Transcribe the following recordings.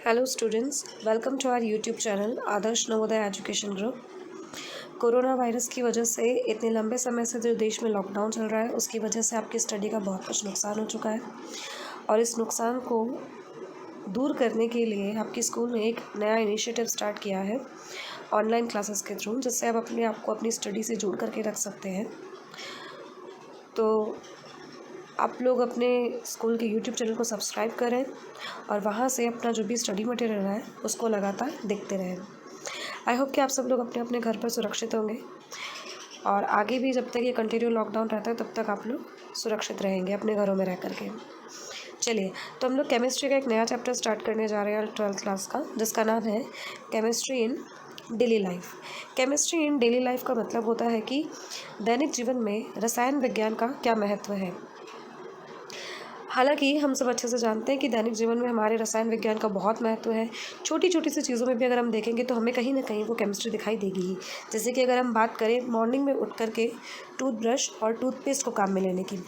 Hello students, welcome to our YouTube channel Adarsh Navodaya education group. Corona virus की वजह से इतने लंबे समय से जो देश में लॉकडाउन चल रहा है उसकी वजह से आपकी स्टडी का बहुत कुछ नुकसान हो चुका है और इस नुकसान को दूर करने के लिए आपके स्कूल ने एक नया इनिशिएटिव स्टार्ट किया है ऑनलाइन क्लासेस के थ्रू, जिससे आप अपने आप को अपनी स्टडी से जोड़ करके रख सकते हैं। तो आप लोग अपने स्कूल के यूट्यूब चैनल को सब्सक्राइब करें और वहाँ से अपना जो भी स्टडी मटेरियल है उसको लगातार देखते रहें। आई होप कि आप सब लोग अपने अपने घर पर सुरक्षित होंगे और आगे भी जब तक ये कंटिन्यू लॉकडाउन रहता है तब तक आप लोग सुरक्षित रहेंगे अपने घरों में रह करके। चलिए, तो हम लोग केमिस्ट्री का एक नया चैप्टर स्टार्ट करने जा रहे हैं 12th क्लास का, जिसका नाम है chemistry in daily life. Chemistry in daily life का मतलब होता है कि दैनिक जीवन में रसायन विज्ञान का क्या महत्व है। हालांकि हम सब अच्छे से जानते हैं कि दैनिक जीवन में हमारे रसायन विज्ञान का बहुत महत्व है। छोटी छोटी सी चीज़ों में भी अगर हम देखेंगे तो हमें कहीं ना कहीं वो केमिस्ट्री दिखाई देगी ही। जैसे कि अगर हम बात करें मॉर्निंग में उठ करके टूथब्रश और टूथपेस्ट को काम में लेने की,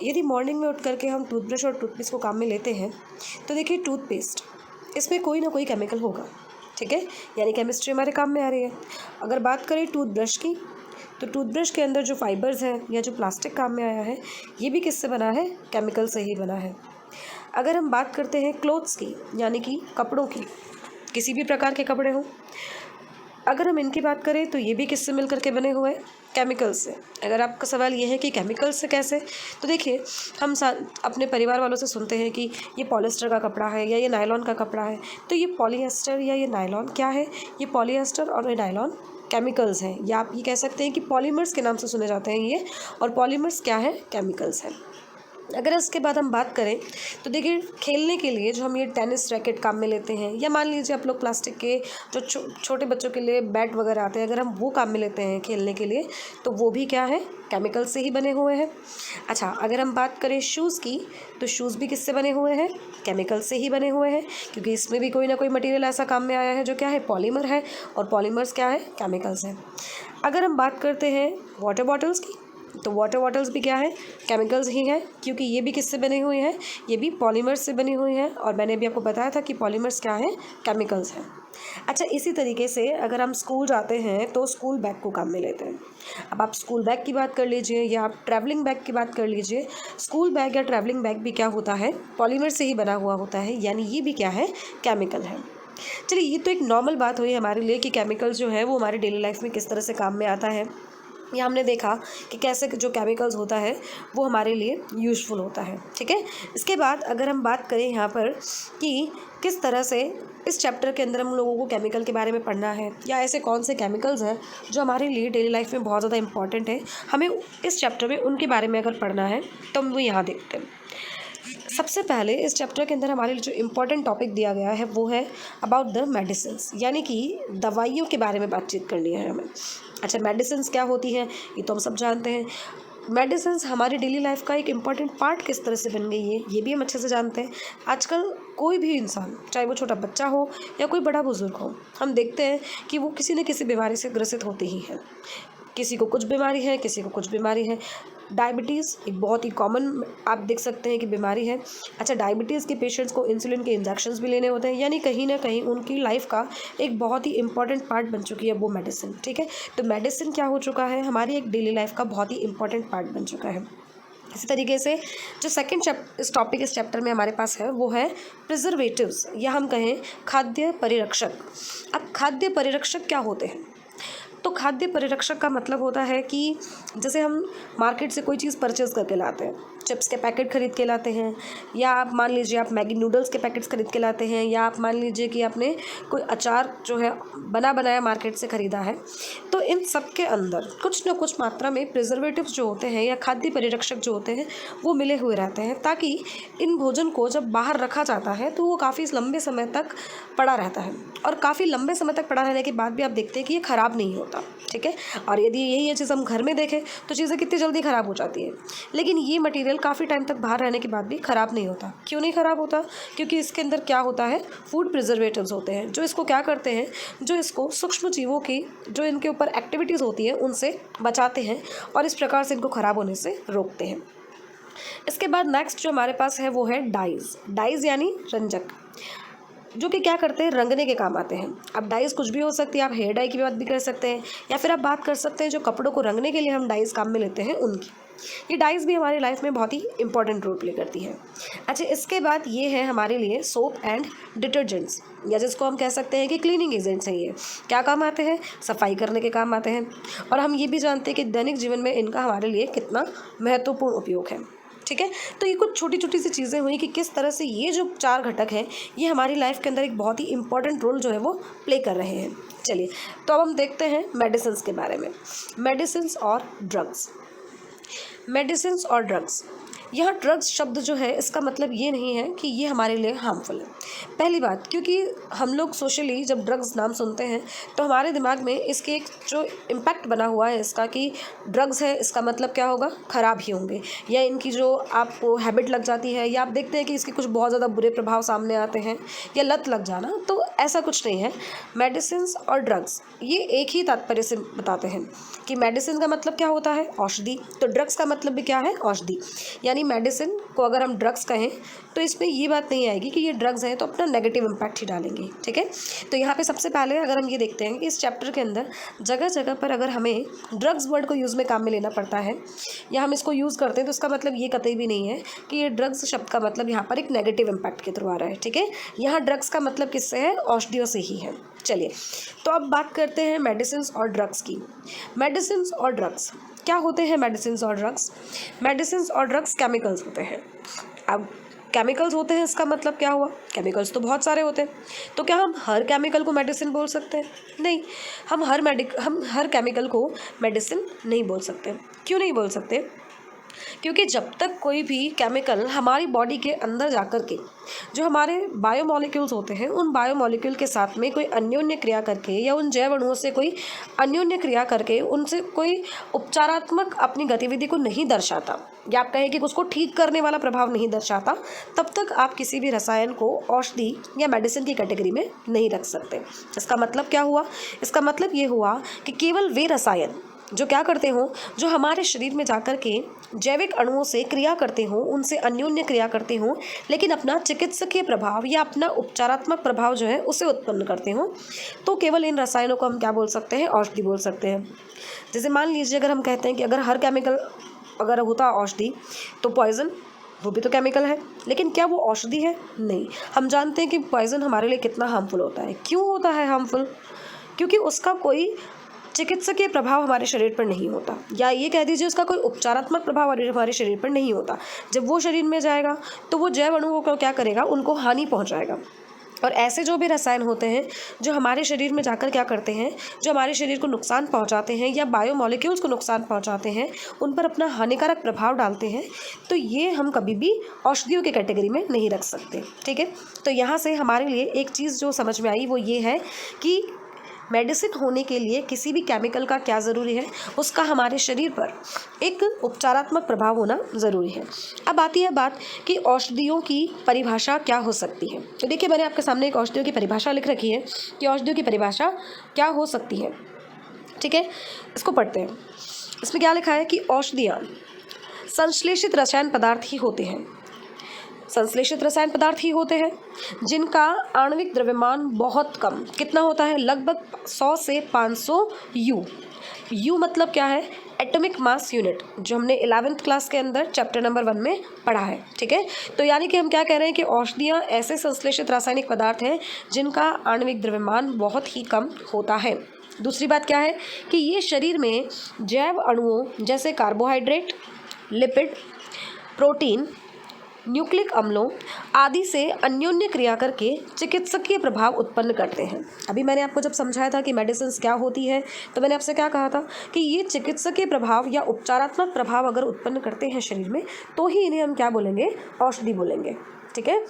यदि मॉर्निंग में उठ करके हम टूथब्रश और टूथपेस्ट को काम में लेते हैं तो देखिए टूथपेस्ट, इसमें कोई ना कोई केमिकल होगा, ठीक है, यानी केमिस्ट्री हमारे काम में आ रही है। अगर बात करें टूथब्रश की, तो टूथब्रश के अंदर जो फाइबर्स हैं या जो प्लास्टिक काम में आया है ये भी किससे बना है? केमिकल से ही बना है। अगर हम बात करते हैं क्लोथ्स की, यानी कि कपड़ों की, किसी भी प्रकार के कपड़े हों, अगर हम इनकी बात करें तो ये भी किससे मिल करके बने हुए हैं? केमिकल से। अगर आपका सवाल ये है कि केमिकल से कैसे, तो देखिए हम अपने परिवार वालों से सुनते हैं कि ये पॉलिएस्टर का कपड़ा है या ये नायलॉन का कपड़ा है। तो ये पॉलिएस्टर या ये नायलॉन क्या है? ये पॉलिएस्टर और ये नायलॉन केमिकल्स हैं, या आप ये कह सकते हैं कि पॉलीमर्स के नाम से सुने जाते हैं ये। और पॉलीमर्स क्या है? केमिकल्स हैं। अगर इसके बाद हम बात करें तो देखिए खेलने के लिए जो हम ये टेनिस रैकेट काम में लेते हैं, या मान लीजिए आप लोग प्लास्टिक के जो छोटे बच्चों के लिए बैट वगैरह आते हैं, अगर हम वो काम में लेते हैं खेलने के लिए, तो वो भी क्या है? केमिकल से ही बने हुए हैं। अच्छा, अगर हम बात करें शूज़ की, तो शूज़ भी किससे बने हुए हैं? केमिकल से ही बने हुए हैं, क्योंकि इसमें भी कोई ना कोई मटेरियल ऐसा काम में आया है जो क्या है? पॉलीमर है, और पॉलीमर्स क्या है? केमिकल्स हैं। अगर हम बात करते हैं वाटर बॉटल्स की, तो वाटर बॉटल्स भी क्या है? केमिकल्स ही हैं, क्योंकि ये भी किससे बने हुए हैं? ये भी पॉलीमर्स से बनी हुई हैं, और मैंने अभी आपको बताया था कि पॉलीमर्स क्या है? केमिकल्स हैं। अच्छा, इसी तरीके से अगर हम स्कूल जाते हैं तो स्कूल बैग को काम में लेते हैं। अब आप स्कूल बैग की बात कर लीजिए या आप ट्रैवलिंग बैग की बात कर लीजिए, स्कूल बैग या ट्रैवलिंग बैग भी क्या होता है? पॉलीमर से ही बना हुआ होता है, यानी ये भी क्या है? केमिकल है। चलिए, ये तो एक नॉर्मल बात हुई हमारे लिए कि केमिकल्स जो है वो हमारी डेली लाइफ में किस तरह से काम में आता है, या हमने देखा कि कैसे जो केमिकल्स होता है वो हमारे लिए यूज़फुल होता है, ठीक है। इसके बाद अगर हम बात करें यहाँ पर कि किस तरह से इस चैप्टर के अंदर हम लोगों को केमिकल के बारे में पढ़ना है, या ऐसे कौन से केमिकल्स हैं जो हमारे लिए डेली लाइफ में बहुत ज़्यादा इंपॉर्टेंट है, हमें इस चैप्टर में उनके बारे में अगर पढ़ना है तो हम वो यहाँ देखते हैं। सबसे पहले इस चैप्टर के अंदर हमारे लिए जो इम्पोर्टेंट टॉपिक दिया गया है वो है अबाउट द मेडिसिन्स, यानी कि दवाइयों के बारे में बातचीत करनी है हमें। अच्छा, मेडिसिन्स क्या होती हैं ये तो हम सब जानते हैं। मेडिसिन्स हमारी डेली लाइफ का एक इम्पॉर्टेंट पार्ट किस तरह से बन गई है ये भी हम अच्छे से जानते हैं। आजकल कोई भी इंसान, चाहे वो छोटा बच्चा हो या कोई बड़ा बुजुर्ग हो, हम देखते हैं कि वो किसी न किसी बीमारी से ग्रसित होते ही हैं। किसी को कुछ बीमारी है, किसी को कुछ बीमारी है। डायबिटीज़ एक बहुत ही कॉमन आप देख सकते हैं कि बीमारी है। अच्छा, डायबिटीज़ के पेशेंट्स को इंसुलिन के इंजेक्शंस भी लेने होते हैं, यानी कहीं ना कहीं उनकी लाइफ का एक बहुत ही इंपॉर्टेंट पार्ट बन चुकी है वो मेडिसिन, ठीक है। तो मेडिसिन क्या हो चुका है? हमारी एक डेली लाइफ का बहुत ही इंपॉर्टेंट पार्ट बन चुका है। इसी तरीके से जो सेकंड इस टॉपिक इस चैप्टर में हमारे पास है वो है प्रिजर्वेटिव्स, या हम कहें खाद्य परिरक्षक। अब खाद्य परिरक्षक क्या होते हैं? तो खाद्य परिरक्षक का मतलब होता है कि जैसे हम मार्केट से कोई चीज़ परचेज़ करके लाते हैं, चिप्स के पैकेट खरीद के लाते हैं, या आप मान लीजिए आप मैगी नूडल्स के पैकेट्स खरीद के लाते हैं, या आप मान लीजिए कि आपने कोई अचार जो है बना बनाया मार्केट से ख़रीदा है, तो इन सब के अंदर कुछ न कुछ मात्रा में प्रिजर्वेटिव्स जो होते हैं या खाद्य परिरक्षक जो होते हैं वो मिले हुए रहते हैं, ताकि इन भोजन को जब बाहर रखा जाता है तो वो काफ़ी लंबे समय तक पड़ा रहता है, और काफ़ी लंबे समय तक पड़ा रहने के बाद भी आप देखते हैं कि ये ख़राब नहीं होता, ठीक है। और यदि यही चीज़ हम घर में देखें तो चीज़ें कितनी जल्दी ख़राब हो जाती है, लेकिन ये मटेरियल काफ़ी टाइम तक बाहर रहने के बाद भी ख़राब नहीं होता। क्यों नहीं ख़राब होता? क्योंकि इसके अंदर क्या होता है? फूड प्रिजर्वेटिव्स होते हैं, जो इसको क्या करते हैं, जो इसको सूक्ष्म जीवों की जो इनके ऊपर एक्टिविटीज़ होती है उनसे बचाते हैं, और इस प्रकार से इनको ख़राब होने से रोकते हैं। इसके बाद नेक्स्ट जो हमारे पास है वो है डाइज़। डाइज़ यानी रंजक। जो कि क्या करते हैं, रंगने के काम आते हैं। अब डाइस कुछ भी हो सकती है, आप हेयर डाई की बात भी कर सकते हैं, या फिर आप बात कर सकते हैं जो कपड़ों को रंगने के लिए हम डाइस काम में लेते हैं उनकी। ये डाइस भी हमारी लाइफ में बहुत ही इंपॉर्टेंट रोल प्ले करती है। अच्छा, इसके बाद ये है हमारे लिए सोप एंड डिटर्जेंट्स, या जिसको हम कह सकते हैं कि क्लीनिंग एजेंट्स हैं। ये क्या काम आते हैं, सफाई करने के काम आते हैं। और हम ये भी जानते हैं कि दैनिक जीवन में इनका हमारे लिए कितना महत्वपूर्ण उपयोग है। ठीक है, तो ये कुछ छोटी छोटी सी चीज़ें हुई कि किस तरह से ये जो 4 घटक हैं ये हमारी लाइफ के अंदर एक बहुत ही इंपॉर्टेंट रोल जो है वो प्ले कर रहे हैं। चलिए, तो अब हम देखते हैं मेडिसिन्स के बारे में। मेडिसिन्स और ड्रग्स। मेडिसिन्स और ड्रग्स, यहाँ ड्रग्स शब्द जो है इसका मतलब ये नहीं है कि ये हमारे लिए हार्मफुल है। पहली बात, क्योंकि हम लोग सोशली जब ड्रग्स नाम सुनते हैं तो हमारे दिमाग में इसके एक जो इम्पैक्ट बना हुआ है इसका कि ड्रग्स है, इसका मतलब क्या होगा, ख़राब ही होंगे, या इनकी जो आपको हैबिट लग जाती है, या आप देखते हैं कि इसके कुछ बहुत ज़्यादा बुरे प्रभाव सामने आते हैं, या लत लग जाना। तो ऐसा कुछ नहीं है। मेडिसिन्स और ड्रग्स ये एक ही तात्पर्य से बताते हैं कि मेडिसिन का मतलब क्या होता है, औषधि, तो ड्रग्स का मतलब भी क्या है, औषधि। यानी मेडिसिन को अगर हम ड्रग्स कहें तो इसमें ये बात नहीं आएगी कि ये ड्रग्स हैं तो अपना नेगेटिव इम्पैक्ट ही डालेंगे। ठीक है, तो यहाँ पे सबसे पहले अगर हम ये देखते हैं कि इस चैप्टर के अंदर जगह जगह पर अगर हमें ड्रग्स वर्ड को यूज़ में काम में लेना पड़ता है या हम इसको यूज़ करते हैं तो इसका मतलब ये कतई भी नहीं है कि ये ड्रग्स शब्द का मतलब यहाँ पर एक नेगेटिव इम्पैक्ट के थ्रू आ रहा है। ठीक है, यहाँ ड्रग्स का मतलब किससे है, औषधियों से ही है। चलिए, तो अब बात करते हैं मेडिसिन्स और ड्रग्स की। मेडिसिन्स और ड्रग्स क्या होते हैं? मेडिसिन्स और ड्रग्स, मेडिसिन्स और ड्रग्स केमिकल्स होते हैं। अब केमिकल्स होते हैं इसका मतलब क्या हुआ, केमिकल्स तो बहुत सारे होते हैं, तो क्या हम हर केमिकल को मेडिसिन बोल सकते हैं? नहीं, हम हर केमिकल को मेडिसिन नहीं बोल सकते। क्यों नहीं बोल सकते? क्योंकि जब तक कोई भी केमिकल हमारी बॉडी के अंदर जाकर के जो हमारे बायोमॉलिक्यूल्स होते हैं उन बायोमॉलिक्यूल के साथ में कोई अन्योन्य क्रिया करके या उन जैव अणुओं से कोई अन्योन्य क्रिया करके उनसे कोई उपचारात्मक अपनी गतिविधि को नहीं दर्शाता, या आप कहें कि उसको ठीक करने वाला प्रभाव नहीं दर्शाता, तब तक आप किसी भी रसायन को औषधि या मेडिसिन की कैटेगरी में नहीं रख सकते। इसका मतलब क्या हुआ? इसका मतलब ये हुआ कि केवल वे रसायन जो क्या करते हो, जो हमारे शरीर में जाकर के जैविक अणुओं से क्रिया करते हो, उनसे अन्योन्य क्रिया करते हो, लेकिन अपना चिकित्सकीय प्रभाव या अपना उपचारात्मक प्रभाव जो है उसे उत्पन्न करते हो, तो केवल इन रसायनों को हम क्या बोल सकते हैं? औषधि बोल सकते हैं। जैसे मान लीजिए अगर हम कहते हैं कि अगर हर केमिकल अगर होता औषधि तो पॉइजन, वो भी तो केमिकल है, लेकिन क्या वो औषधि है? नहीं। हम जानते हैं कि पॉइजन हमारे लिए कितना हार्मफुल होता है। क्यों होता है हार्मफुल? क्योंकि उसका कोई चिकित्सकीय प्रभाव हमारे शरीर पर नहीं होता, या ये कह दीजिए उसका कोई उपचारात्मक प्रभाव हमारे शरीर पर नहीं होता। जब वो शरीर में जाएगा तो वो जैव अणुओं को क्या करेगा? उनको हानि पहुंचाएगा। और ऐसे जो भी रसायन होते हैं जो हमारे शरीर में जाकर क्या करते हैं, जो हमारे शरीर को नुकसान पहुंचाते हैं या बायोमॉलिक्यूल्स को नुकसान पहुंचाते हैं, उन पर अपना हानिकारक प्रभाव डालते हैं, तो ये हम कभी भी औषधियों की कैटेगरी में नहीं रख सकते। ठीक है, तो यहाँ से हमारे लिए एक चीज़ जो समझ में आई वो ये है कि मेडिसिन होने के लिए किसी भी केमिकल का क्या ज़रूरी है, उसका हमारे शरीर पर एक उपचारात्मक प्रभाव होना ज़रूरी है। अब आती है बात कि औषधियों की परिभाषा क्या हो सकती है। तो देखिए, मैंने आपके सामने एक औषधियों की परिभाषा लिख रखी है कि औषधियों की परिभाषा क्या हो सकती है। ठीक है, इसको पढ़ते हैं। इसमें क्या लिखा है कि औषधियाँ संश्लेषित रसायन पदार्थ ही होते हैं, संश्लेषित रसायन पदार्थ ही होते हैं जिनका आणविक द्रव्यमान बहुत कम, कितना होता है? लगभग 100 से 500 यू। यू मतलब क्या है? एटॉमिक मास यूनिट, जो हमने 11th क्लास के अंदर चैप्टर नंबर 1 में पढ़ा है। ठीक है, तो यानी कि हम क्या कह रहे हैं कि औषधियाँ ऐसे संश्लेषित रासायनिक पदार्थ हैं जिनका आणविक द्रव्यमान बहुत ही कम होता है। दूसरी बात क्या है कि ये शरीर में जैव अणुओं जैसे कार्बोहाइड्रेट, लिपिड, प्रोटीन, न्यूक्लिक अम्लों आदि से अन्योन्य क्रिया करके चिकित्सकीय प्रभाव उत्पन्न करते हैं। अभी मैंने आपको जब समझाया था कि मेडिसिन क्या होती है तो मैंने आपसे क्या कहा था कि ये चिकित्सकीय प्रभाव या उपचारात्मक प्रभाव अगर उत्पन्न करते हैं शरीर में तो ही इन्हें हम क्या बोलेंगे? औषधि बोलेंगे। ठीक है,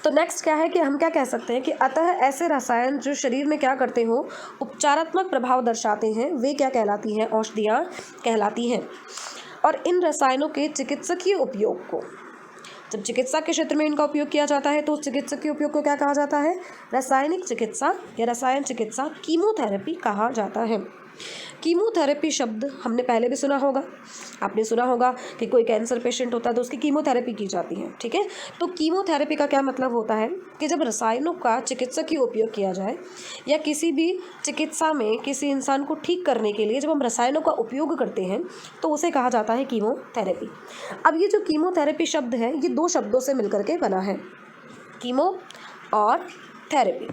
तो नेक्स्ट क्या है कि हम क्या कह सकते हैं कि अतः ऐसे रसायन जो शरीर में क्या करते हो, उपचारात्मक प्रभाव दर्शाते हैं, वे क्या कहलाती हैं? औषधियाँ कहलाती हैं। और इन रसायनों के चिकित्सकीय उपयोग को, जब चिकित्सा के क्षेत्र में इनका उपयोग किया जाता है तो उस चिकित्सकीय उपयोग को क्या कहा जाता है? रासायनिक चिकित्सा या रसायन चिकित्सा, कीमोथेरेपी कहा जाता है। कीमोथेरेपी शब्द हमने पहले भी सुना होगा। आपने सुना होगा कि कोई कैंसर पेशेंट होता है तो उसकी कीमोथेरेपी की जाती है, ठीक है। तो कीमोथेरेपी का क्या मतलब होता है कि जब रसायनों का चिकित्सकीय उपयोग किया जाए या किसी भी चिकित्सा में किसी इंसान को ठीक करने के लिए जब हम रसायनों का उपयोग करते हैं तो उसे कहा जाता है कीमोथेरेपी। अब ये जो कीमोथेरेपी शब्द है ये दो शब्दों से मिलकर के बना है, कीमो और थेरेपी।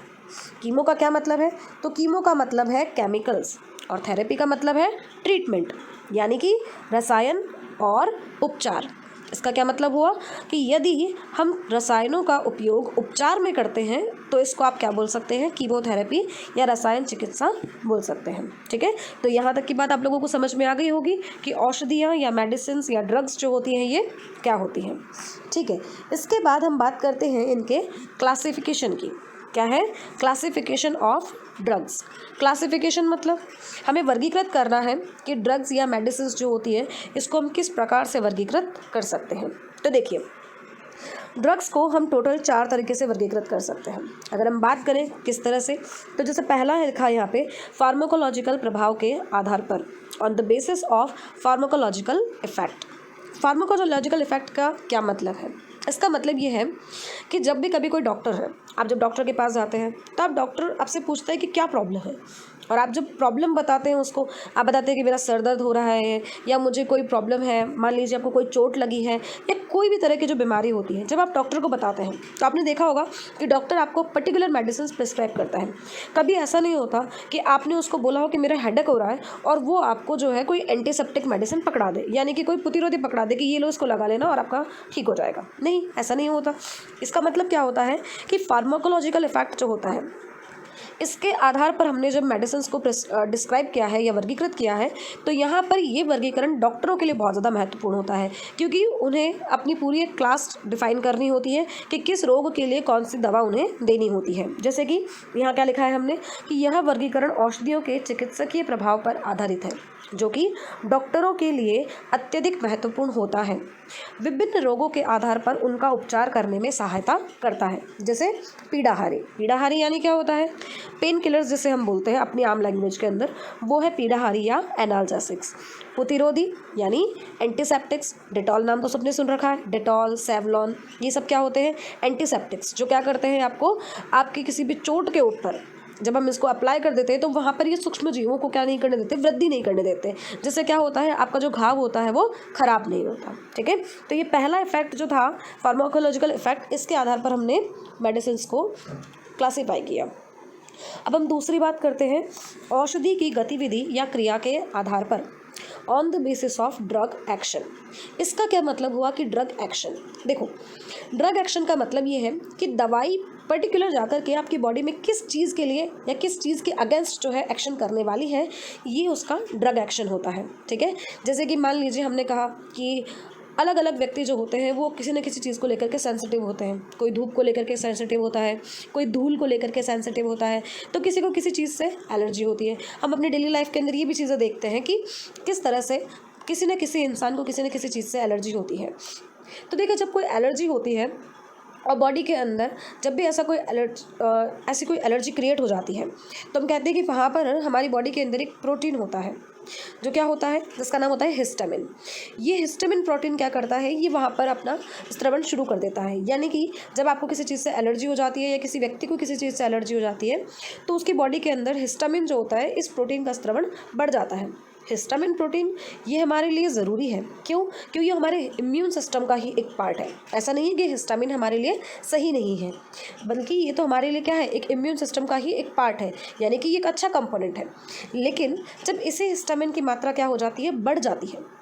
कीमो का क्या मतलब है? तो कीमो का मतलब है केमिकल्स और थेरेपी का मतलब है ट्रीटमेंट, यानी कि रसायन और उपचार। इसका क्या मतलब हुआ कि यदि हम रसायनों का उपयोग उपचार में करते हैं तो इसको आप क्या बोल सकते हैं? कीमोथेरेपी या रसायन चिकित्सा बोल सकते हैं, ठीक है। तो यहाँ तक की बात आप लोगों को समझ में आ गई होगी कि औषधियाँ या मेडिसिन या ड्रग्स जो होती हैं ये क्या होती हैं, ठीक है। इसके बाद हम बात करते हैं इनके क्लासिफिकेशन की। क्या है? Classification of drugs. क्लासिफिकेशन मतलब हमें वर्गीकृत करना है कि ड्रग्स या मेडिसिन जो होती है इसको हम किस प्रकार से वर्गीकृत कर सकते हैं। तो देखिए, ड्रग्स को हम टोटल 4 तरीके से वर्गीकृत कर सकते हैं। अगर हम बात करें किस तरह से, तो जैसे पहला है लिखा है यहाँ पे फार्माकोलॉजिकल प्रभाव के आधार पर, on the basis of pharmacological effect. Pharmacological effect का क्या मतलब है? इसका मतलब ये है कि जब भी कभी कोई डॉक्टर है, आप जब डॉक्टर के पास जाते हैं तो आप डॉक्टर आपसे पूछते हैं कि क्या प्रॉब्लम है, और आप जब प्रॉब्लम बताते हैं उसको, आप बताते हैं कि मेरा सर दर्द हो रहा है या मुझे कोई प्रॉब्लम है, मान लीजिए आपको कोई चोट लगी है या कोई भी तरह की जो बीमारी होती है, जब आप डॉक्टर को बताते हैं तो आपने देखा होगा कि डॉक्टर आपको पर्टिकुलर मेडिसिन प्रिस्क्राइब करता है। कभी ऐसा नहीं होता कि आपने उसको बोला हो कि मेरा हेडेक हो रहा है और वो आपको जो है कोई एंटीसेप्टिक मेडिसिन पकड़ा दे, यानी कि कोई प्रतिरोधी पकड़ा दे कि ये लो इसको लगा लेना और आपका ठीक हो जाएगा। नहीं, ऐसा नहीं होता। इसका मतलब क्या होता है कि फार्माकोलॉजिकल इफेक्ट जो होता है इसके आधार पर हमने जब मेडिसिन को डिस्क्राइब किया है या वर्गीकृत किया है, तो यहाँ पर ये वर्गीकरण डॉक्टरों के लिए बहुत ज़्यादा महत्वपूर्ण होता है, क्योंकि उन्हें अपनी पूरी एक क्लास डिफाइन करनी होती है कि किस रोग के लिए कौन सी दवा उन्हें देनी होती है। जैसे कि यहाँ क्या लिखा है हमने कि यह वर्गीकरण औषधियों के चिकित्सकीय प्रभाव पर आधारित है, जो कि डॉक्टरों के लिए अत्यधिक महत्वपूर्ण होता है। विभिन्न रोगों के आधार पर उनका उपचार करने में सहायता करता है। जैसे पीड़ाहारी, पीड़ाहारी यानी क्या होता है? पेन किलर्स जिसे हम बोलते हैं अपनी आम लैंग्वेज के अंदर, वो है पीड़ाहारी या एनाल्जेसिक्स। प्रतिरोधी यानी एंटीसेप्टिक्स, डेटॉल नाम तो सबने सुन रखा है, डेटॉल, सेवलॉन, ये सब क्या होते हैं? एंटीसेप्टिक्स, जो क्या करते हैं आपको आपकी किसी भी चोट के ऊपर जब हम इसको अप्लाई कर देते हैं तो वहाँ पर ये सूक्ष्म जीवों को क्या नहीं करने देते? वृद्धि नहीं करने देते, जिससे क्या होता है आपका जो घाव होता है वो खराब नहीं होता, ठीक है। तो ये पहला इफेक्ट जो था फार्माकोलॉजिकल इफेक्ट, इसके आधार पर हमने मेडिसिन को क्लासीफाई किया। अब हम दूसरी बात करते हैं औषधि की गतिविधि या क्रिया के आधार पर, on the basis of drug action. इसका क्या मतलब हुआ कि ड्रग एक्शन? देखो, ड्रग एक्शन का मतलब ये है कि दवाई पर्टिकुलर जाकर के आपकी बॉडी में किस चीज़ के लिए या किस चीज़ के अगेंस्ट जो है एक्शन करने वाली है, ये उसका ड्रग एक्शन होता है, ठीक है। जैसे कि मान लीजिए हमने कहा कि अलग अलग व्यक्ति जो होते हैं वो किसी न किसी चीज़ को लेकर के सेंसिटिव होते हैं। कोई धूप को लेकर के सेंसिटिव होता है, कोई धूल को लेकर के सेंसिटिव होता है, तो किसी को किसी चीज़ से एलर्जी होती है। हम अपनी डेली लाइफ के अंदर ये भी चीज़ें देखते हैं कि किस तरह से किसी न किसी इंसान को किसी न किसी चीज़ से एलर्जी होती है। तो देखिए, जब कोई एलर्जी होती है और बॉडी के अंदर जब भी ऐसा कोई ऐसी कोई एलर्जी क्रिएट हो जाती है, तो हम कहते हैं कि वहाँ पर हमारी बॉडी के अंदर एक प्रोटीन होता है जो क्या होता है, जिसका नाम होता है हिस्टामिन। ये हिस्टामिन प्रोटीन क्या करता है, ये वहाँ पर अपना स्त्रवण शुरू कर देता है। यानी कि जब आपको किसी चीज़ से एलर्जी हो जाती है या किसी व्यक्ति को किसी चीज़ से एलर्जी हो जाती है, तो उसकी बॉडी के अंदर हिस्टामिन जो होता है, इस प्रोटीन का स्त्रवण बढ़ जाता है। हिस्टामिन प्रोटीन ये हमारे लिए ज़रूरी है। क्यों? क्योंकि ये हमारे इम्यून सिस्टम का ही एक पार्ट है। ऐसा नहीं है कि हिस्टामिन हमारे लिए सही नहीं है, बल्कि ये तो हमारे लिए क्या है, एक इम्यून सिस्टम का ही एक पार्ट है, यानी कि ये एक अच्छा कंपोनेंट है। लेकिन जब इसे हिस्टामिन की मात्रा क्या हो जाती है, बढ़ जाती है,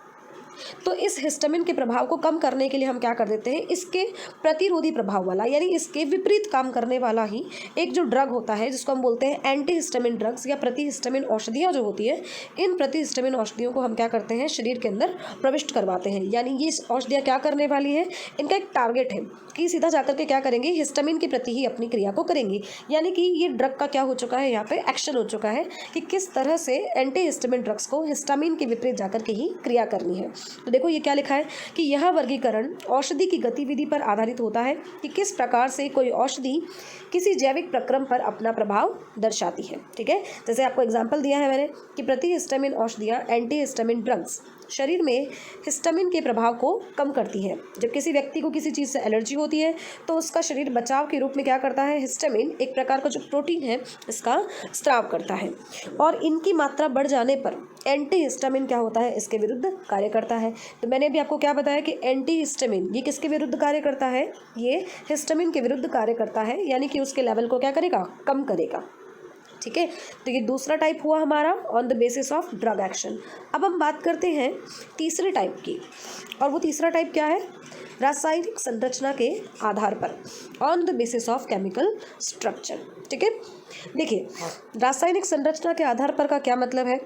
तो इस हिस्टामिन के प्रभाव को कम करने के लिए हम क्या कर देते हैं, इसके प्रतिरोधी प्रभाव वाला यानी इसके विपरीत काम करने वाला ही एक जो ड्रग होता है जिसको हम बोलते हैं एंटी हिस्टामिन ड्रग्स या प्रतिहिस्टामिन औषधियाँ जो होती है, इन प्रतिहिस्टामिन औषधियों को हम क्या करते हैं, शरीर के अंदर प्रविष्ट करवाते हैं। यानी ये औषधियाँ क्या करने वाली हैं, इनका एक टारगेट है कि सीधा जाकर के क्या करेंगे, हिस्टामिन के प्रति ही अपनी क्रिया को करेंगी। यानी कि ये ड्रग का क्या हो चुका है, यहाँ पे एक्शन हो चुका है कि किस तरह से एंटी हिस्टामिन ड्रग्स को हिस्टामिन के विपरीत जाकर के ही क्रिया करनी है। तो देखो ये क्या लिखा है कि यह वर्गीकरण औषधि की गतिविधि पर आधारित होता है कि किस प्रकार से कोई औषधि किसी जैविक प्रक्रम पर अपना प्रभाव दर्शाती है। ठीक है, जैसे आपको एग्जाम्पल दिया है मैंने कि प्रतिहिस्टामिन औषधियाँ, एंटी हिस्टामिन ड्रग्स शरीर में हिस्टामिन के प्रभाव को कम करती है। जब किसी व्यक्ति को किसी चीज़ से एलर्जी होती है तो उसका शरीर बचाव के रूप में क्या करता है, हिस्टामिन एक प्रकार का जो प्रोटीन है इसका स्राव करता है, और इनकी मात्रा बढ़ जाने पर एंटी हिस्टामिन क्या होता है, इसके विरुद्ध कार्य करता है। तो मैंने भी आपको क्या बताया कि एंटी हिस्टामिन ये किसके विरुद्ध कार्य करता है, ये हिस्टामिन के विरुद्ध कार्य करता है, यानी कि उसके लेवल को क्या करेगा, कम करेगा। ठीक है, तो ये दूसरा टाइप हुआ हमारा on the basis of drug action. अब हम बात करते हैं तीसरे टाइप की, और वो तीसरा टाइप क्या है, रासायनिक संरचना के आधार पर, on the basis of chemical structure. ठीक है, देखिए रासायनिक संरचना के आधार पर का क्या मतलब है,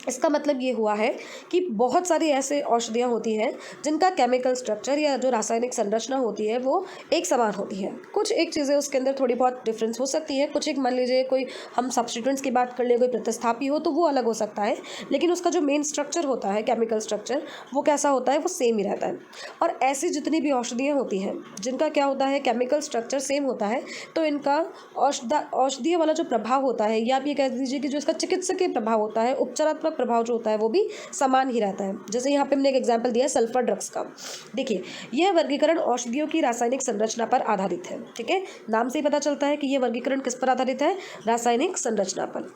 इसका मतलब ये हुआ है कि बहुत सारी ऐसे औषधियाँ होती हैं जिनका केमिकल स्ट्रक्चर या जो रासायनिक संरचना होती है वो एक समान होती है। कुछ एक चीज़ें उसके अंदर थोड़ी बहुत डिफरेंस हो सकती है, कुछ एक मान लीजिए कोई हम सब्स्टिट्यूएंट्स की बात कर ले, कोई प्रतिस्थापी हो तो वो अलग हो सकता है, लेकिन उसका जो मेन स्ट्रक्चर होता है केमिकल स्ट्रक्चर वो कैसा होता है, वो सेम ही रहता है। और ऐसी जितनी भी औषधियाँ होती हैं जिनका क्या होता है, केमिकल स्ट्रक्चर सेम होता है, तो इनका औषधीय वाला जो प्रभाव होता है, या आप ये कह दीजिए कि जो इसका चिकित्सकीय प्रभाव होता है, उपचारात्मक प्रभाव जो होता है वो भी समान ही रहता है। जैसे यहाँ पे हमने एक एग्जांपल दिया है सल्फर ड्रग्स का। देखिए यह वर्गीकरण औषधियों की रासायनिक संरचना पर आधारित है। ठीक है, नाम से ही पता चलता है कि यह वर्गीकरण किस पर आधारित है, रासायनिक संरचना पर।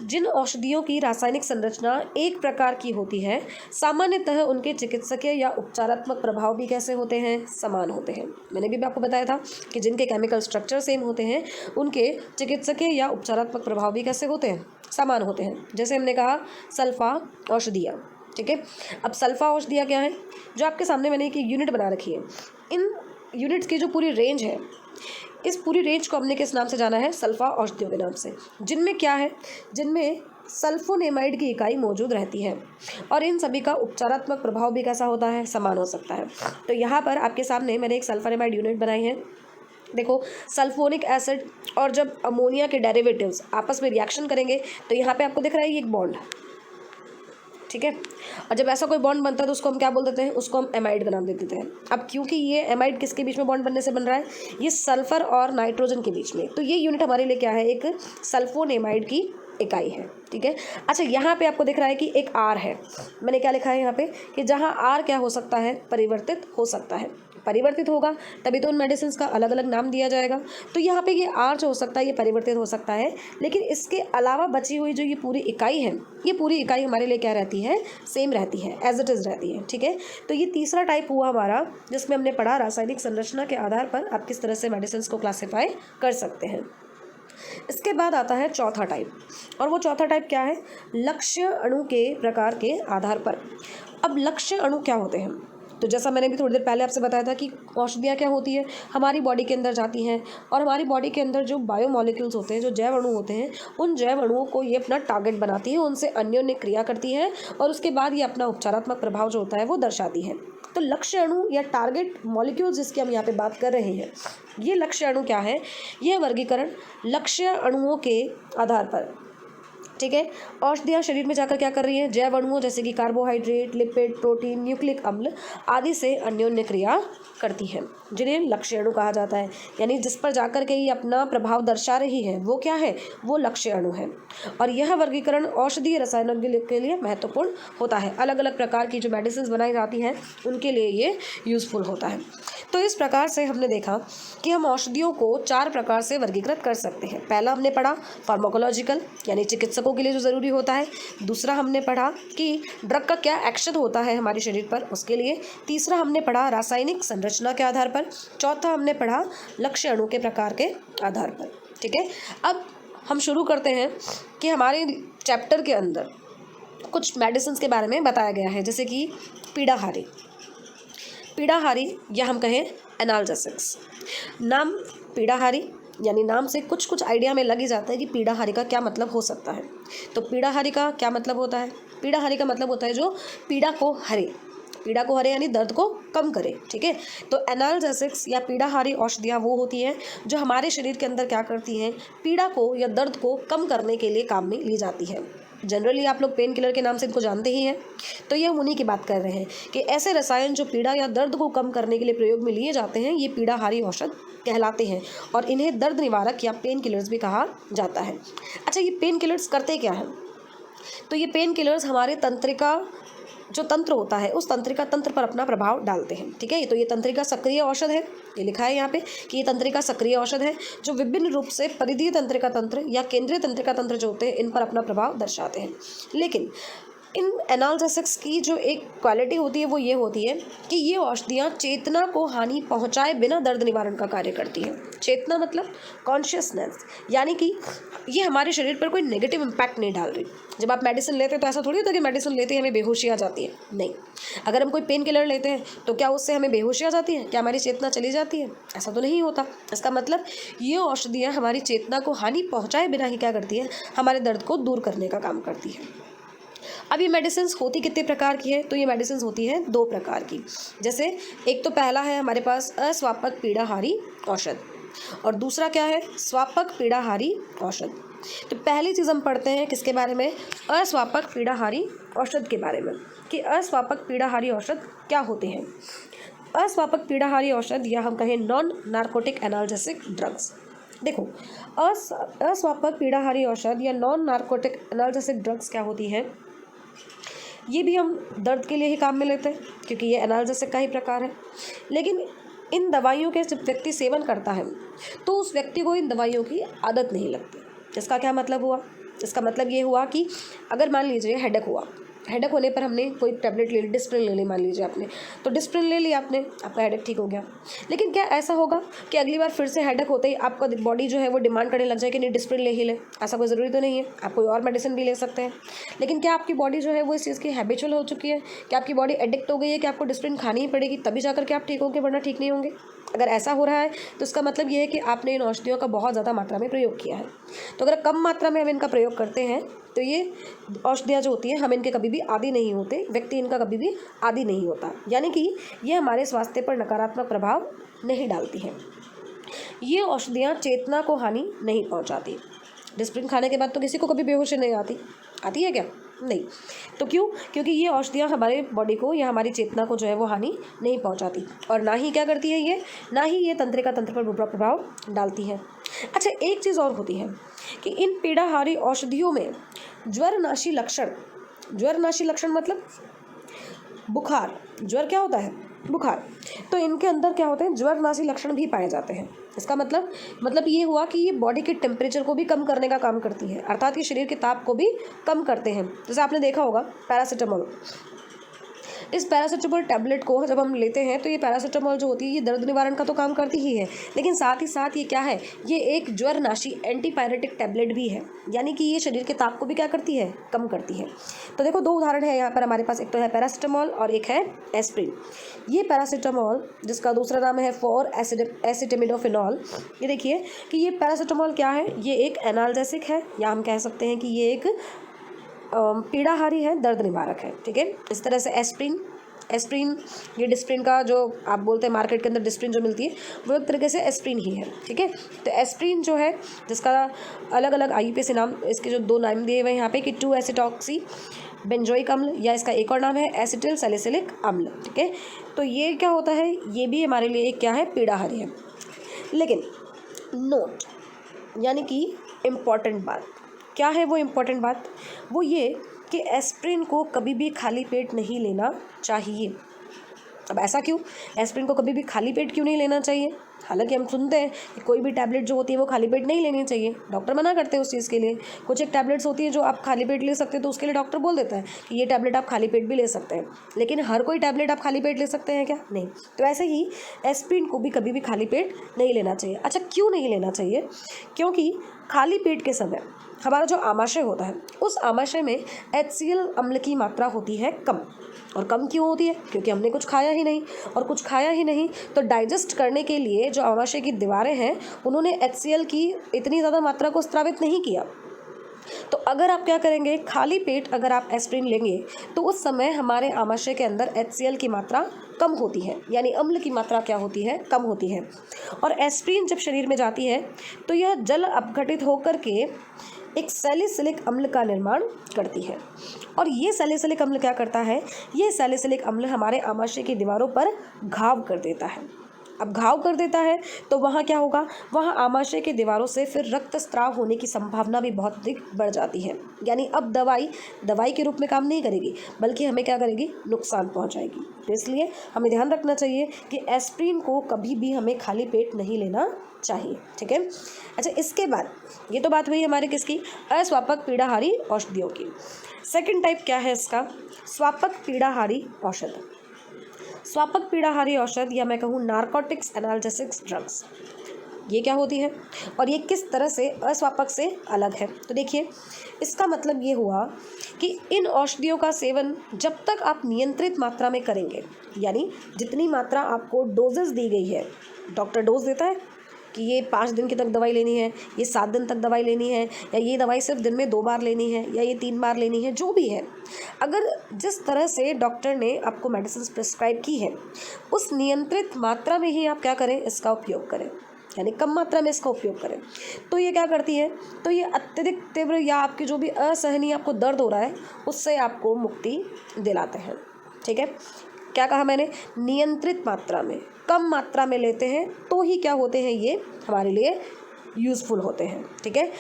जिन औषधियों की रासायनिक संरचना एक प्रकार की होती है, सामान्यतः उनके चिकित्सकीय या उपचारात्मक प्रभाव भी कैसे होते हैं, समान होते हैं। मैंने भी आपको बताया था कि जिनके केमिकल स्ट्रक्चर सेम होते हैं उनके चिकित्सकीय या उपचारात्मक प्रभाव भी कैसे होते हैं, समान होते हैं। जैसे हमने कहा सल्फा औषधियाँ। ठीक है, अब सल्फा औषधियाँ क्या है, जो आपके सामने मैंने एक यूनिट बना रखी है, इन यूनिट्स की जो पूरी रेंज है, इस पूरी रेंज को हमने किस नाम से जाना है, सल्फा औषधियों के नाम से। जिनमें क्या है, जिनमें सल्फोनेमाइड की इकाई मौजूद रहती है, और इन सभी का उपचारात्मक प्रभाव भी कैसा होता है, समान हो सकता है। तो यहाँ पर आपके सामने मैंने एक सल्फोनेमाइड यूनिट बनाई है। देखो सल्फोनिक एसिड और जब अमोनिया के डेरिवेटिव्स आपस में रिएक्शन करेंगे तो यहाँ पे आपको दिख रहा है ये एक बॉन्ड। ठीक है, और जब ऐसा कोई बॉन्ड बनता है तो उसको हम क्या बोल देते हैं, उसको हम एमाइड का नाम दे देते हैं। अब क्योंकि ये एमाइड किसके बीच में बॉन्ड बनने से बन रहा है, ये सल्फर और नाइट्रोजन के बीच में, तो ये यूनिट हमारे लिए क्या है, एक सल्फोनेमाइड की इकाई है। ठीक है, अच्छा यहाँ पे आपको दिख रहा है कि एक आर है, मैंने क्या लिखा है यहाँ पे कि जहाँ आर क्या हो सकता है, परिवर्तित हो सकता है। परिवर्तित होगा तभी तो उन मेडिसिन का अलग अलग नाम दिया जाएगा। तो यहाँ पे ये आर जो हो सकता है ये परिवर्तित हो सकता है, लेकिन इसके अलावा बची हुई जो ये पूरी इकाई है, ये पूरी इकाई हमारे लिए क्या रहती है, सेम रहती है, एज इट इज़ रहती है। ठीक है, तो ये तीसरा टाइप हुआ हमारा, जिसमें हमने पढ़ा रासायनिक संरचना के आधार पर आप किस तरह से मेडिसिन को क्लासीफाई कर सकते हैं। इसके बाद आता है चौथा टाइप, और वो चौथा टाइप क्या है, लक्ष्य अणु के प्रकार के आधार पर। अब लक्ष्य अणु क्या होते हैं, तो जैसा मैंने भी थोड़ी देर पहले आपसे बताया था कि औषधियाँ क्या होती है, हमारी बॉडी के अंदर जाती हैं, और हमारी बॉडी के अंदर जो बायोमॉलिक्यूल्स होते हैं, जो जैव अणु होते हैं, उन जैव अणुओं को ये अपना टारगेट बनाती है, उनसे अन्योन्य क्रिया करती है, और उसके बाद ये अपना उपचारात्मक प्रभाव जो होता है वो दर्शाती है। तो लक्ष्य अणु या टारगेट मॉलिक्यूल्स जिसकी हम यहाँ पे बात कर रहे हैं, ये लक्ष्य अणु क्या है, यह वर्गीकरण लक्ष्य अणुओं के आधार पर। ठीक है, औषधियाँ शरीर में जाकर क्या कर रही हैं, जैव अणुओं जैसे कि कार्बोहाइड्रेट, लिपिड, प्रोटीन, न्यूक्लिक अम्ल आदि से अन्योन्य क्रिया करती हैं, जिन्हें लक्ष्य अणु कहा जाता है। यानी जिस पर जाकर के ये अपना प्रभाव दर्शा रही है वो क्या है, वो लक्ष्य अणु है। और यह वर्गीकरण औषधीय रसायनज्ञ के लिए महत्वपूर्ण होता है। अलग अलग प्रकार की जो मेडिसिन बनाई जाती हैं उनके लिए ये यूज़फुल होता है। तो इस प्रकार से हमने देखा कि हम औषधियों को 4 प्रकार से वर्गीकृत कर सकते हैं। पहला हमने पढ़ा फार्माकोलॉजिकल, यानी चिकित्सकों के लिए जो ज़रूरी होता है। दूसरा हमने पढ़ा कि ड्रग का क्या एक्शन होता है हमारे शरीर पर, उसके लिए। तीसरा हमने पढ़ा रासायनिक संरचना के आधार पर। चौथा हमने पढ़ा लक्ष्य अणु के प्रकार के आधार पर। ठीक है, अब हम शुरू करते हैं कि हमारे चैप्टर के अंदर कुछ मेडिसिन के बारे में बताया गया है, जैसे कि पीड़ाहारी या हम कहें एनाल्जेसिक्स। नाम पीड़ाहारी यानी नाम से कुछ कुछ आइडिया में लग ही जाता है कि पीड़ाहारी का क्या मतलब हो सकता है। तो पीड़ाहारी का क्या मतलब होता है, पीड़ाहारी का मतलब होता है जो पीड़ा को हरे यानी दर्द को कम करे। ठीक है, तो एनाल्जेसिक्स या पीड़ाहारी औषधियाँ वो होती हैं जो हमारे शरीर के अंदर क्या करती हैं, पीड़ा को या दर्द को कम करने के लिए काम में ली जाती है। जनरली आप लोग पेन किलर के नाम से इनको जानते ही हैं। तो ये हम उन्हीं की बात कर रहे हैं कि ऐसे रसायन जो पीड़ा या दर्द को कम करने के लिए प्रयोग में लिए जाते हैं, ये पीड़ाहारी औषध कहलाते हैं और इन्हें दर्द निवारक या पेन किलर्स भी कहा जाता है। अच्छा, ये पेन किलर्स करते क्या हैं? तो ये पेन किलर्स हमारे तंत्रिका जो तंत्र होता है उस तंत्रिका तंत्र पर अपना प्रभाव डालते हैं। ठीक है, तो ये तंत्रिका सक्रिय औषध है, ये लिखा है यहाँ पे कि ये तंत्रिका सक्रिय औषध है जो विभिन्न रूप से परिधीय तंत्रिका तंत्र या केंद्रीय तंत्रिका तंत्र जो होते हैं इन पर अपना प्रभाव दर्शाते हैं। लेकिन इन एनाल्जेसिक्स की जो एक क्वालिटी होती है वो ये होती है कि ये औषधियाँ चेतना को हानि पहुँचाए बिना दर्द निवारण का कार्य करती हैं। चेतना मतलब कॉन्शियसनेस, यानी कि ये हमारे शरीर पर कोई नेगेटिव इम्पैक्ट नहीं डाल रही। जब आप मेडिसिन लेते हैं तो ऐसा थोड़ी होता है कि मेडिसिन लेते ही हमें बेहोशी आ जाती है, नहीं। अगर हम कोई पेन किलर लेते हैं तो क्या उससे हमें बेहोशी आ जाती है? क्या हमारी चेतना चली जाती है? ऐसा तो नहीं होता। इसका मतलब ये औषधियाँ हमारी चेतना को हानि पहुँचाए बिना ही क्या करती है, हमारे दर्द को दूर करने का काम करती है। अब ये मेडिसिन होती कितने प्रकार की है? तो ये मेडिसिन होती है 2 प्रकार की। जैसे एक तो पहला है हमारे पास अस्वापक पीड़ाहारी औषध और दूसरा क्या है? स्वापक पीड़ाहारी औषध। तो पहली चीज़ हम पढ़ते हैं किसके बारे में? अस्वापक पीड़ाहारी औषध के बारे में कि अस्वापक पीड़ाहारी औषध क्या होते हैं। अस्वापक पीड़ाहारी औषध या हम कहें नॉन नार्कोटिक एनाल्जेसिक ड्रग्स। देखो, अस्वापक पीड़ाहारी औषध या नॉन नार्कोटिक एनाल्जेसिक ड्रग्स क्या होती है? ये भी हम दर्द के लिए ही काम में लेते हैं क्योंकि ये एनाल्जेसिक का ही प्रकार है। लेकिन इन दवाइयों के जब व्यक्ति सेवन करता है तो उस व्यक्ति को इन दवाइयों की आदत नहीं लगती। इसका क्या मतलब हुआ? इसका मतलब ये हुआ कि अगर मान लीजिए हेडेक हुआ, हेडेक होने पर हमने कोई टैबलेट ले ली, डिस्प्रिन ले ली, मान लीजिए आपने, तो डिस्प्रिन ले लिया आपने, आपका हेडेक ठीक हो गया। लेकिन क्या ऐसा होगा कि अगली बार फिर से हेडेक होते ही आपका बॉडी जो है वो डिमांड करने लग जाए कि नहीं डिस्प्रिन ले ही ले? ऐसा कोई ज़रूरी तो नहीं है, आप कोई और मेडिसिन भी ले सकते हैं। लेकिन क्या आपकी बॉडी जो है वो इस चीज़ की हैबिचुअल हो चुकी है? क्या आपकी बॉडी एडिक्ट हो गई है कि आपको डिस्प्रिन खानी ही पड़ेगी तभी जाकर के आप ठीक होंगे, वरना ठीक नहीं होंगे? अगर ऐसा हो रहा है तो इसका मतलब ये है कि आपने इन औषधियों का बहुत ज़्यादा मात्रा में प्रयोग किया है। तो अगर कम मात्रा में हम इनका प्रयोग करते हैं तो ये औषधियाँ जो होती हैं हम इनके कभी भी आदी नहीं होते, व्यक्ति इनका कभी भी आदी नहीं होता, यानी कि ये हमारे स्वास्थ्य पर नकारात्मक प्रभाव नहीं डालती हैं। ये औषधियाँ चेतना को हानि नहीं पहुँचाती। डिस्प्रिन खाने के बाद तो किसी को कभी बेहोशी नहीं आती है क्या? नहीं। तो क्यों? क्योंकि ये औषधियाँ हमारे बॉडी को या हमारी चेतना को जो है वो हानि नहीं पहुँचाती और ना ही क्या करती है ये, ना ही ये तंत्रिका तंत्र पर बुरा प्रभाव डालती है। अच्छा, एक चीज़ और होती है कि इन पीड़ाहारी औषधियों में ज्वरनाशी लक्षण मतलब बुखार। ज्वर क्या होता है? बुखार। तो इनके अंदर क्या होते हैं? ज्वरनाशी लक्षण भी पाए जाते हैं। इसका मतलब ये हुआ कि ये बॉडी के टेम्परेचर को भी कम करने का काम करती है, अर्थात ये शरीर के ताप को भी कम करते हैं। जैसे आपने देखा होगा पैरासीटामोल, इस पैरासीटामोल टैबलेट को जब हम लेते हैं तो ये पैरासीटामोल जो होती है ये दर्द निवारण का तो काम करती ही है, लेकिन साथ ही साथ ये क्या है? ये एक ज्वरनाशी एंटीपायरेटिक टैबलेट भी है, यानी कि ये शरीर के ताप को भी क्या करती है? कम करती है। तो देखो 2 उदाहरण है यहाँ पर हमारे पास, एक तो है पैरासीटामोल और एक है एस्प्रिन। ये पैरासीटामोल जिसका दूसरा नाम है 4-एसिटामिनोफेनॉल, ये देखिए कि ये पैरासीटामोल क्या है? ये एक एनाल्जेसिक है या हम कह सकते हैं कि ये एक पीड़ाहारी है, दर्द निवारक है। ठीक है, इस तरह से एस्प्रिन ये डिस्प्रिन का जो आप बोलते हैं मार्केट के अंदर डिस्प्रिन जो मिलती है वो एक तरीके से एस्प्रिन ही है। ठीक है, तो एस्प्रिन जो है जिसका अलग अलग IUPAC नाम, इसके जो 2 नाम दिए हुए हैं यहाँ पे कि 2-एसिटॉक्सी बेंजोइक अम्ल या इसका एक और नाम है एसिटिल सैलिसिलिक अम्ल। ठीक है, तो ये क्या होता है? ये भी हमारे लिए एक क्या है? पीड़ाहारी है। लेकिन नोट, यानी कि इम्पॉर्टेंट बात क्या है? वो इम्पॉर्टेंट बात वो ये कि एस्प्रिन को कभी भी खाली पेट नहीं लेना चाहिए। अब ऐसा क्यों? एस्प्रिन को कभी भी खाली पेट क्यों नहीं लेना चाहिए? हालांकि हम सुनते हैं कि कोई भी टैबलेट जो होती है वो खाली पेट नहीं लेनी चाहिए, डॉक्टर मना करते हैं उस चीज़ के लिए। कुछ एक टैबलेट्स होती हैं जो आप खाली पेट ले सकते हैं, तो उसके लिए डॉक्टर बोल देता है कि ये टैबलेट आप खाली पेट भी ले सकते हैं। लेकिन हर कोई टैबलेट आप खाली पेट ले सकते हैं क्या? नहीं। तो ऐसे ही एस्प्रिन को भी कभी भी खाली पेट नहीं लेना चाहिए। अच्छा, क्यों नहीं लेना चाहिए? क्योंकि खाली पेट के समय हमारा जो आमाशय होता है उस आमाशय में HCl अम्ल की मात्रा होती है कम। और कम क्यों होती है? क्योंकि हमने कुछ खाया ही नहीं, और कुछ खाया ही नहीं तो डाइजेस्ट करने के लिए जो आमाशय की दीवारें हैं उन्होंने HCl की इतनी ज़्यादा मात्रा को स्रावित नहीं किया। तो अगर आप क्या करेंगे? खाली पेट अगर आप एस्प्रिन लेंगे तो उस समय हमारे आमाशय के अंदर HCl की मात्रा कम होती है, यानी अम्ल की मात्रा क्या होती है? कम होती है। और एस्प्रिन जब शरीर में जाती है तो यह जल अपघटित होकर के एक सैलिसिलिक अम्ल का निर्माण करती है। और ये सैलिसिलिक अम्ल क्या करता है, ये सैलिसिलिक अम्ल हमारे आमाशय की दीवारों पर घाव कर देता है। अब घाव कर देता है तो वहाँ क्या होगा, वहाँ आमाशय की दीवारों से फिर रक्तस्राव होने की संभावना भी बहुत अधिक बढ़ जाती है। यानी अब दवाई के रूप में काम नहीं करेगी, बल्कि हमें क्या करेगी, नुकसान पहुँचाएगी। तो इसलिए हमें ध्यान रखना चाहिए कि एस्प्रिन को कभी भी हमें खाली पेट नहीं लेना चाहिए। ठीक है। अच्छा, इसके बाद ये तो बात हुई हमारे किसकी, अस्वापक पीड़ाहारी औषधियों की। सेकंड टाइप क्या है इसका, स्वापक पीड़ाहारी औषध। स्वापक पीड़ाहारी औषध या मैं कहूँ नार्कोटिक्स एनाल्जेसिक्स ड्रग्स, ये क्या होती है और ये किस तरह से अस्वापक से अलग है। तो देखिए, इसका मतलब ये हुआ कि इन औषधियों का सेवन जब तक आप नियंत्रित मात्रा में करेंगे, यानी जितनी मात्रा आपको डोजेस दी गई है, डॉक्टर डोज देता है कि ये 5 दिन की तक दवाई लेनी है, ये 7 दिन तक दवाई लेनी है, या ये दवाई सिर्फ दिन में 2 बार लेनी है, या ये 3 बार लेनी है, जो भी है। अगर जिस तरह से डॉक्टर ने आपको मेडिसिन प्रिस्क्राइब की है, उस नियंत्रित मात्रा में ही आप क्या करें, इसका उपयोग करें, यानी कम मात्रा में इसका उपयोग करें। तो ये क्या करती है, तो ये अत्यधिक तीव्र या आपकी जो भी असहनीय आपको दर्द हो रहा है, उससे आपको मुक्ति दिलाते हैं। ठीक है। क्या कहा मैंने, नियंत्रित मात्रा में, कम मात्रा में लेते हैं तो ही क्या होते हैं, ये हमारे लिए यूज़फुल होते हैं। ठीक है।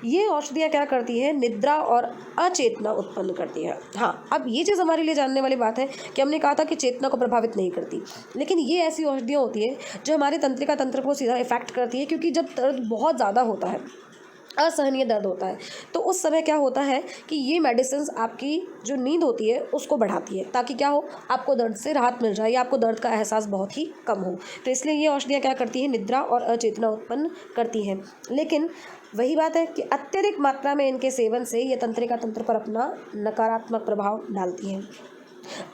ये औषधियाँ क्या करती हैं, निद्रा और अचेतना उत्पन्न करती है। हाँ, अब ये चीज़ हमारे लिए जानने वाली बात है कि हमने कहा था कि चेतना को प्रभावित नहीं करती, लेकिन ये ऐसी औषधियाँ होती हैं जो हमारे तंत्रिका तंत्र को सीधा इफेक्ट करती है, क्योंकि जब दर्द बहुत ज़्यादा होता है, असहनीय दर्द होता है, तो उस समय क्या होता है कि ये मेडिसिन्स आपकी जो नींद होती है उसको बढ़ाती है, ताकि क्या हो, आपको दर्द से राहत मिल जाए या आपको दर्द का एहसास बहुत ही कम हो। तो इसलिए ये औषधियाँ क्या करती हैं, निद्रा और अचेतना उत्पन्न करती हैं। लेकिन वही बात है कि अत्यधिक मात्रा में इनके सेवन से ये तंत्रिका तंत्र पर अपना नकारात्मक प्रभाव डालती हैं।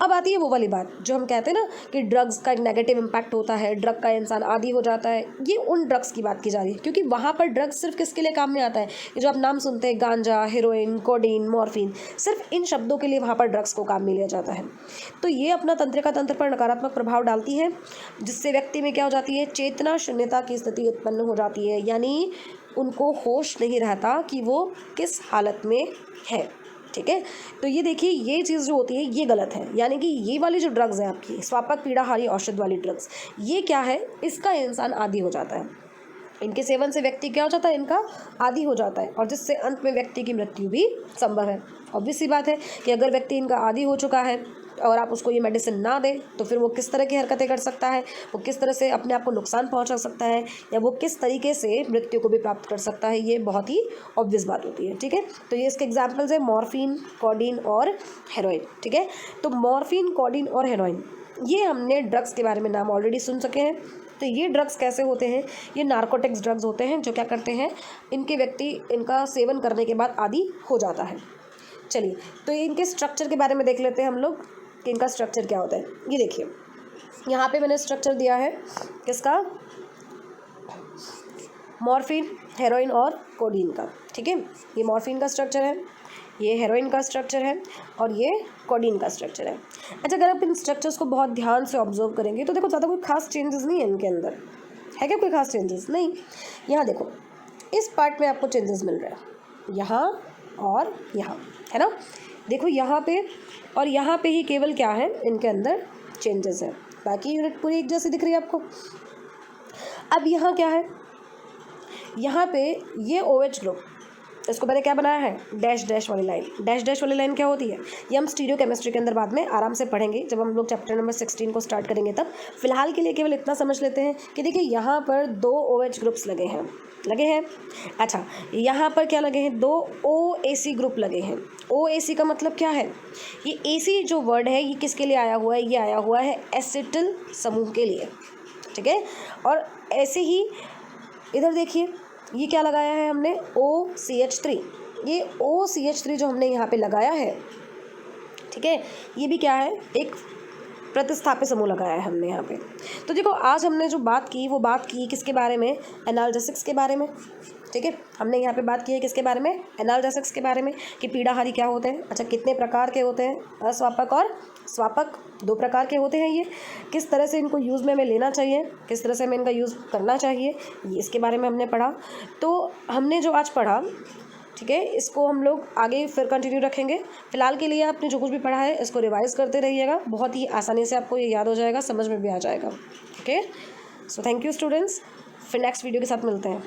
अब आती है वो वाली बात जो हम कहते हैं ना कि ड्रग्स का एक नेगेटिव इम्पैक्ट होता है, ड्रग का इंसान आदी हो जाता है। ये उन ड्रग्स की बात की जा रही है, क्योंकि वहाँ पर ड्रग्स सिर्फ किसके लिए काम में आता है, ये जो आप नाम सुनते हैं, गांजा, हेरोइन, कोडीन, मॉर्फिन, सिर्फ इन शब्दों के लिए वहाँ पर ड्रग्स को काम में लिया जाता है। तो ये अपना तंत्रिका तंत्र पर नकारात्मक प्रभाव डालती है, जिससे व्यक्ति में क्या हो जाती है, चेतना शून्यता की स्थिति उत्पन्न हो जाती है, यानी उनको होश नहीं रहता कि वो किस हालत में है। ठीक है। तो ये देखिए, ये चीज़ जो होती है ये गलत है, यानी कि ये वाली जो ड्रग्स हैं आपकी स्वापक पीड़ाहारी औषध वाली ड्रग्स, ये क्या है, इसका इंसान आदी हो जाता है। इनके सेवन से व्यक्ति क्या हो जाता है, इनका आदी हो जाता है, और जिससे अंत में व्यक्ति की मृत्यु भी संभव है। ऑब्वियस सी बात है कि अगर व्यक्ति इनका आदी हो चुका है और आप उसको ये मेडिसिन ना दें, तो फिर वो किस तरह की हरकतें कर सकता है, वो किस तरह से अपने आप को नुकसान पहुंचा सकता है, या वो किस तरीके से मृत्यु को भी प्राप्त कर सकता है, ये बहुत ही ऑब्वियस बात होती है। ठीक है। तो ये इसके एग्जाम्पल्स है मॉर्फिन, कोडीन और हेरोइन। ठीक है। तो मॉर्फिन, कोडीन और हेरोइन, ये हमने ड्रग्स के बारे में नाम ऑलरेडी सुन सके हैं। तो ये ड्रग्स कैसे होते हैं, ये नार्कोटिक्स ड्रग्स होते हैं, जो क्या करते हैं, इनके व्यक्ति इनका सेवन करने के बाद आदी हो जाता है। चलिए, तो इनके स्ट्रक्चर के बारे में देख लेते हैं हम लोग कि इनका स्ट्रक्चर क्या होता है। ये देखिए, यहाँ पे मैंने स्ट्रक्चर दिया है किसका, मॉर्फिन, हेरोइन और कोडीन का। ठीक है। ये मॉर्फिन का स्ट्रक्चर है, ये हेरोइन का स्ट्रक्चर है, और ये कोडीन का स्ट्रक्चर है। अच्छा, अगर आप इन स्ट्रक्चर्स को बहुत ध्यान से ऑब्जर्व करेंगे तो देखो ज़्यादा कोई खास चेंजेस नहीं है इनके अंदर, है क्या कोई खास चेंजेस नहीं। यहाँ देखो, इस पार्ट में आपको चेंजेस मिल रहे हैं, यहाँ और यहाँ, है ना। देखो यहाँ पे और यहाँ पे ही केवल क्या है, इनके अंदर चेंजेस है, बाकी यूनिट पूरी एक जैसी दिख रही है आपको। अब यहाँ क्या है, यहाँ पे ये OH ग्रुप, इसको मैंने क्या बनाया है, डैश डैश वाली लाइन। डैश डैश वाली लाइन क्या होती है, ये हम स्टीरियो केमिस्ट्री के अंदर बाद में आराम से पढ़ेंगे, जब हम लोग चैप्टर नंबर 16 को स्टार्ट करेंगे तब। फिलहाल के लिए केवल इतना समझ लेते हैं कि देखिए यहाँ पर 2 OH ग्रुप्स लगे हैं। अच्छा, यहाँ पर क्या लगे हैं, 2 OAC ग्रुप लगे हैं। OAC का मतलब क्या है, ये AC जो वर्ड है ये किसके लिए आया हुआ है, ये आया हुआ है एसिटिल समूह के लिए। ठीक है। और ऐसे ही इधर देखिए, ये क्या लगाया है हमने, OCH3। ये OCH3 जो हमने यहाँ पे लगाया है, ठीक है, ये भी क्या है, एक प्रतिस्थापित समूह लगाया है हमने यहाँ पे। तो देखो, आज हमने जो बात की वो बात की किसके बारे में, एनाल्जेसिक्स के बारे में। ठीक है। हमने यहाँ पे बात की है किसके बारे में, एनाल्जेसिक्स के बारे में, कि पीड़ाहारी क्या होते हैं। अच्छा, कितने प्रकार के होते हैं, अस्वापक और स्वापक, 2 प्रकार के होते हैं ये। किस तरह से इनको यूज़ में हमें लेना चाहिए, किस तरह से हमें इनका यूज़ करना चाहिए, ये इसके बारे में हमने पढ़ा। तो हमने जो आज पढ़ा, ठीक ठीक है, इसको हम लोग आगे फिर कंटिन्यू रखेंगे। फिलहाल के लिए आपने जो कुछ भी पढ़ा है इसको रिवाइज करते रहिएगा, बहुत ही आसानी से आपको ये याद हो जाएगा, समझ में भी आ जाएगा। Okay, so thank you students, फिर नेक्स्ट वीडियो के साथ मिलते हैं।